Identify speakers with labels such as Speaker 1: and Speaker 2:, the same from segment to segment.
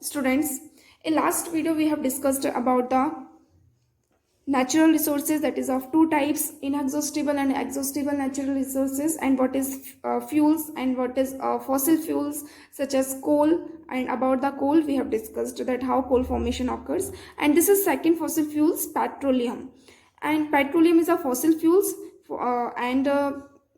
Speaker 1: Students, in last video we have discussed about the natural resources, that is of two types, inexhaustible and exhaustible natural resources, and what is fuels and what is fossil fuels such as coal. And about the coal we have discussed that how coal formation occurs, and this is second fossil fuels, petroleum. And petroleum is a fossil fuels and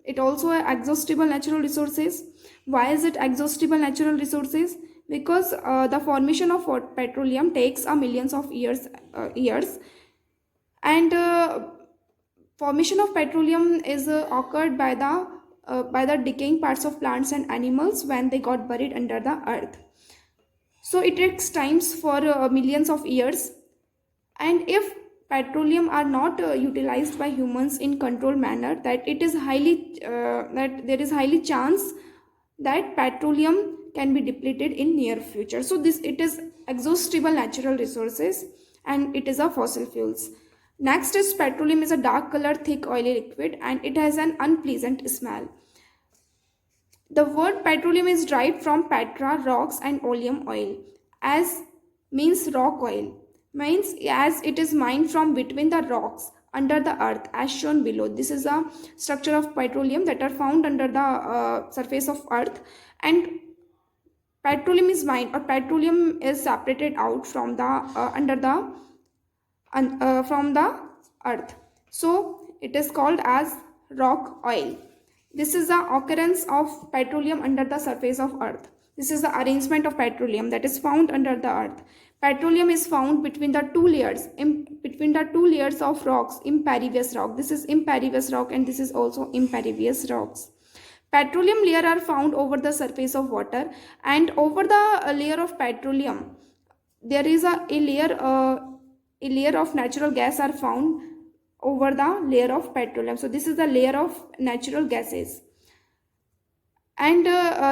Speaker 1: it also a exhaustible natural resources. Why is it exhaustible natural resources? Because the formation of petroleum takes a millions of years, and formation of petroleum is occurred by the decaying parts of plants and animals when they got buried under the earth. So it takes times for millions of years, and if petroleum are not utilized by humans in controlled manner, that it is highly that there is highly chance that petroleum can be depleted in near future. So this, it is exhaustible natural resources and it is a fossil fuels. Next is petroleum is a dark color thick oily liquid and it has an unpleasant smell. The word petroleum is derived from petra, rocks, and oleum, oil, as means rock oil, means as it is mined from between the rocks under the earth as shown below. This is a structure of petroleum that are found under the surface of earth, and petroleum is mined or petroleum is separated out from the under the from the earth. So it is called as rock oil. This is the occurrence of petroleum under the surface of earth. This is the arrangement of petroleum that is found under the earth. Petroleum is found between the two layers, between the two layers of rocks, impervious rock. This is impervious rock and this is also impervious rocks. Petroleum layer are found over the surface of water, and over the layer of petroleum there is a layer of natural gas are found over the layer of petroleum. So this is the layer of natural gases, and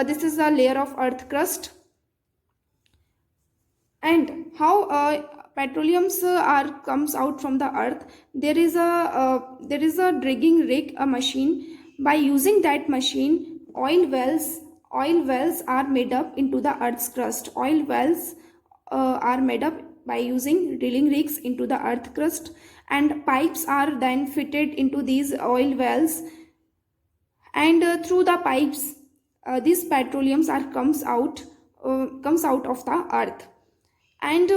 Speaker 1: this is the layer of earth crust. And how petroleums are comes out from the earth, there is a drilling rig, a machine. By using that machine, oil wells are made up into the earth's crust. Oil wells are made up by using drilling rigs into the earth crust, and pipes are then fitted into these oil wells, and through the pipes these petroleums are comes out of the earth. And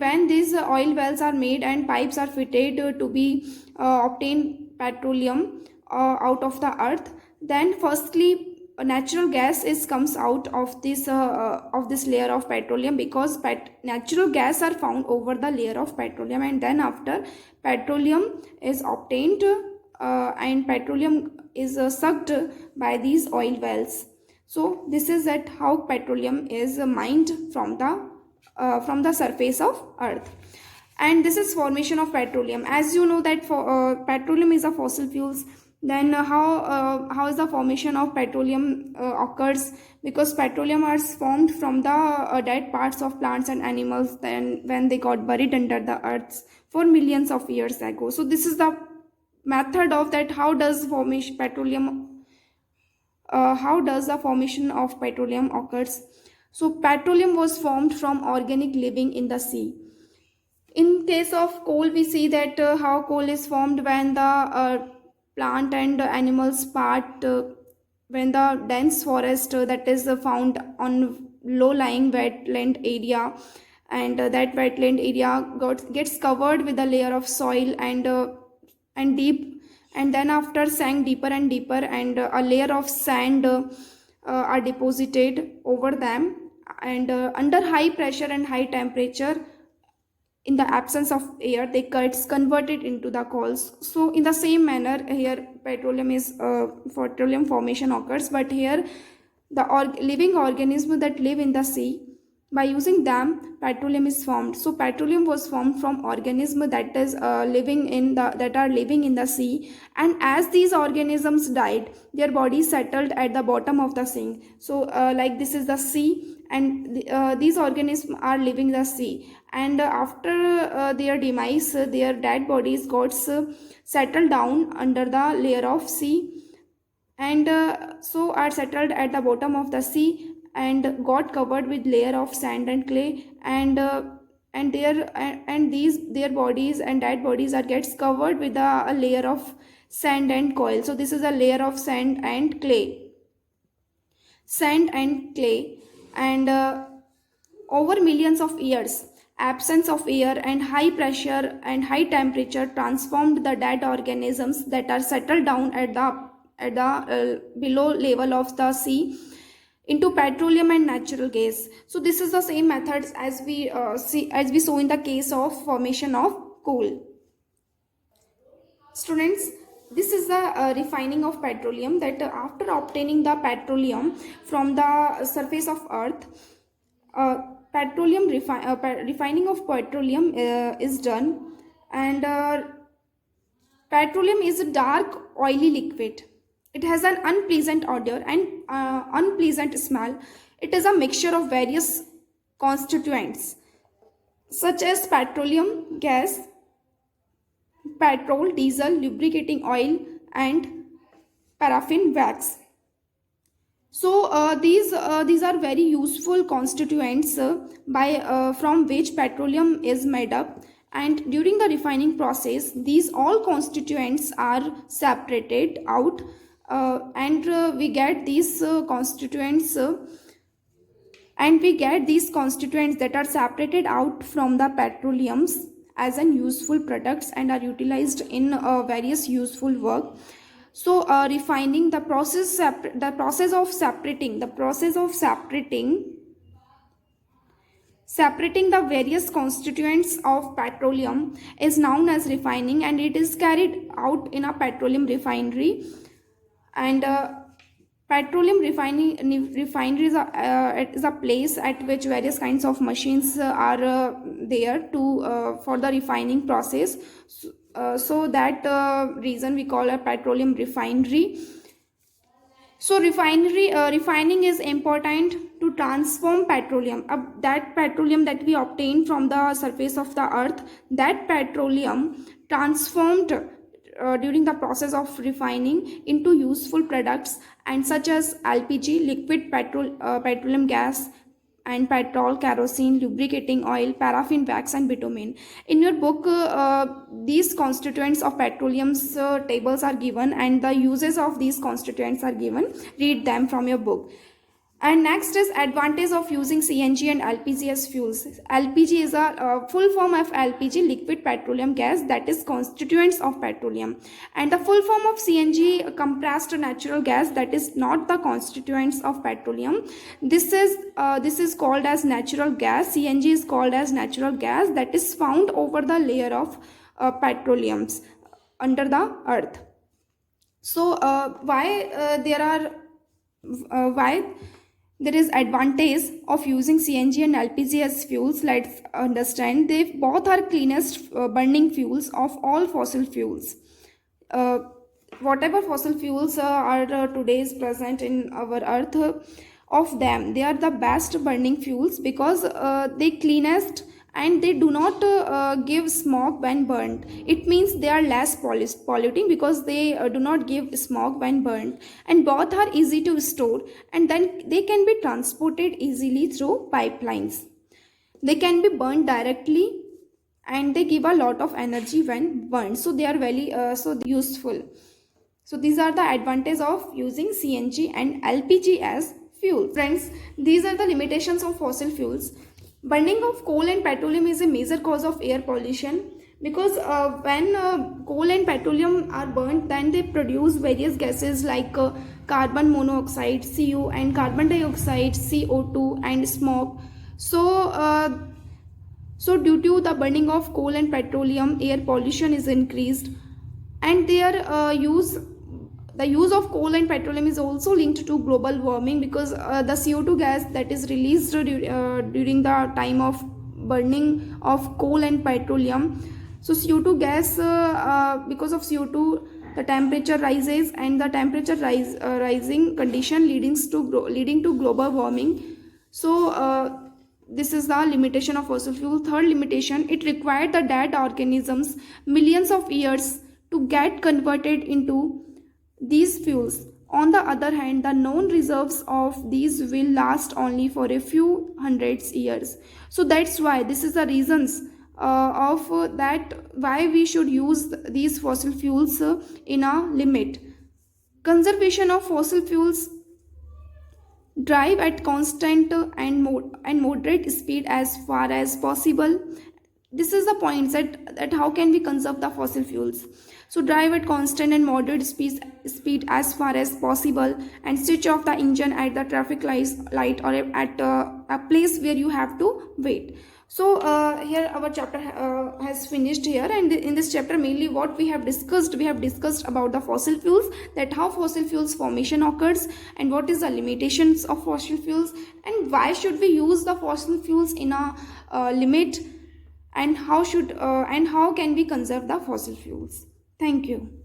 Speaker 1: when these oil wells are made and pipes are fitted to be obtain petroleum out of the earth, then firstly natural gas is comes out of this layer of petroleum, because natural gas are found over the layer of petroleum, and then after petroleum is obtained and petroleum is sucked by these oil wells. So this is that how petroleum is mined from the surface of earth. And this is formation of petroleum. As you know that for petroleum is a fossil fuels, then how is the formation of petroleum occurs? Because petroleum are formed from the dead parts of plants and animals then when they got buried under the earth for millions of years ago. So this is the method of that how does formation petroleum how does the formation of petroleum occurs. So petroleum was formed from organic living in the sea. In case of coal, we see that how coal is formed when the plant and animals part, when the dense forest that is found on low-lying wetland area, and that wetland area gets covered with a layer of soil and deep, and then after sank deeper and deeper, and a layer of sand are deposited over them, and under high pressure and high temperature, in the absence of air, they gets converted into the coals. So in the same manner here petroleum formation occurs, but here the living organisms that live in the sea, by using them petroleum is formed. So petroleum was formed from organisms that is living in the that are living in the sea, and as these organisms died, their bodies settled at the bottom of the sea. So like this is the sea, and these organisms are living the sea, and after their demise, their dead bodies got settled down under the layer of sea, and so are settled at the bottom of the sea, and got covered with layer of sand and clay, and their bodies and dead bodies are gets covered with a layer of sand and coil. So this is a layer of sand and clay, and over millions of years, absence of air and high pressure and high temperature transformed the dead organisms that are settled down at the below level of the sea into petroleum and natural gas. So this is the same methods as we saw in the case of formation of coal. Students, this is the refining of petroleum, that after obtaining the petroleum from the surface of earth, uh, refining of petroleum is done, and petroleum is a dark oily liquid. It has an unpleasant odor and unpleasant smell. It is a mixture of various constituents such as petroleum gas, petrol, diesel, lubricating oil, and paraffin wax. So these are very useful constituents from which petroleum is made up. And during the refining process, these all constituents are separated out, and we get these constituents. And we get these constituents that are separated out from the petroleums as an useful products and are utilized in various useful work. So refining the process of separating the various constituents of petroleum is known as refining, and it is carried out in a petroleum refinery. And petroleum refinery is a place at which various kinds of machines are there to for the refining process. So that reason we call a petroleum refinery. So refining is important to transform petroleum. That petroleum that we obtain from the surface of the earth, that petroleum transformed during the process of refining into useful products, and such as LPG, liquid petroleum gas, and petrol, kerosene, lubricating oil, paraffin wax, and bitumen. In your book, these constituents of petroleum's tables are given, and the uses of these constituents are given. Read them from your book. And next is advantage of using CNG and LPG as fuels. LPG is a full form of LPG, liquid petroleum gas, that is constituents of petroleum. And the full form of CNG, compressed natural gas, that is not the constituents of petroleum. This is called as natural gas. CNG is called as natural gas that is found over the layer of petroleums under the earth. So why there is advantage of using CNG and LPG as fuels? Let's understand. They both are cleanest burning fuels of all fossil fuels. Whatever fossil fuels are today is present in our earth, of them they are the best burning fuels, because they cleanest and they do not give smoke when burned. It means they are less polluting because they do not give smoke when burned, and both are easy to store, and then they can be transported easily through pipelines. They can be burned directly, and they give a lot of energy when burned, so they are very useful. So these are the advantages of using CNG and LPG as fuel. Friends, these are the limitations of fossil fuels. Burning of coal and petroleum is a major cause of air pollution, because when coal and petroleum are burnt, then they produce various gases like carbon monoxide, CO, and carbon dioxide, CO2, and smoke. So due to the burning of coal and petroleum, air pollution is increased, and the use of coal and petroleum is also linked to global warming, because the CO2 gas that is released during the time of burning of coal and petroleum. So CO2 gas, because of CO2, the temperature rises, and the temperature rising condition leading to global warming. So this is the limitation of fossil fuel. Third limitation, it required the dead organisms millions of years to get converted into these fuels. On the other hand, the known reserves of these will last only for a few hundreds years. So that's why this is the reasons of that why we should use these fossil fuels in a limit. Conservation of fossil fuels: drive at constant and moderate speed as far as possible. This is the point that how can we conserve the fossil fuels. So drive at constant and moderate speed as far as possible, and switch off the engine at the traffic light or at a place where you have to wait. So here our chapter has finished here, and in this chapter mainly what we have discussed about the fossil fuels, that how fossil fuels formation occurs, and what is the limitations of fossil fuels, and why should we use the fossil fuels in a limit, and how can we conserve the fossil fuels. Thank you.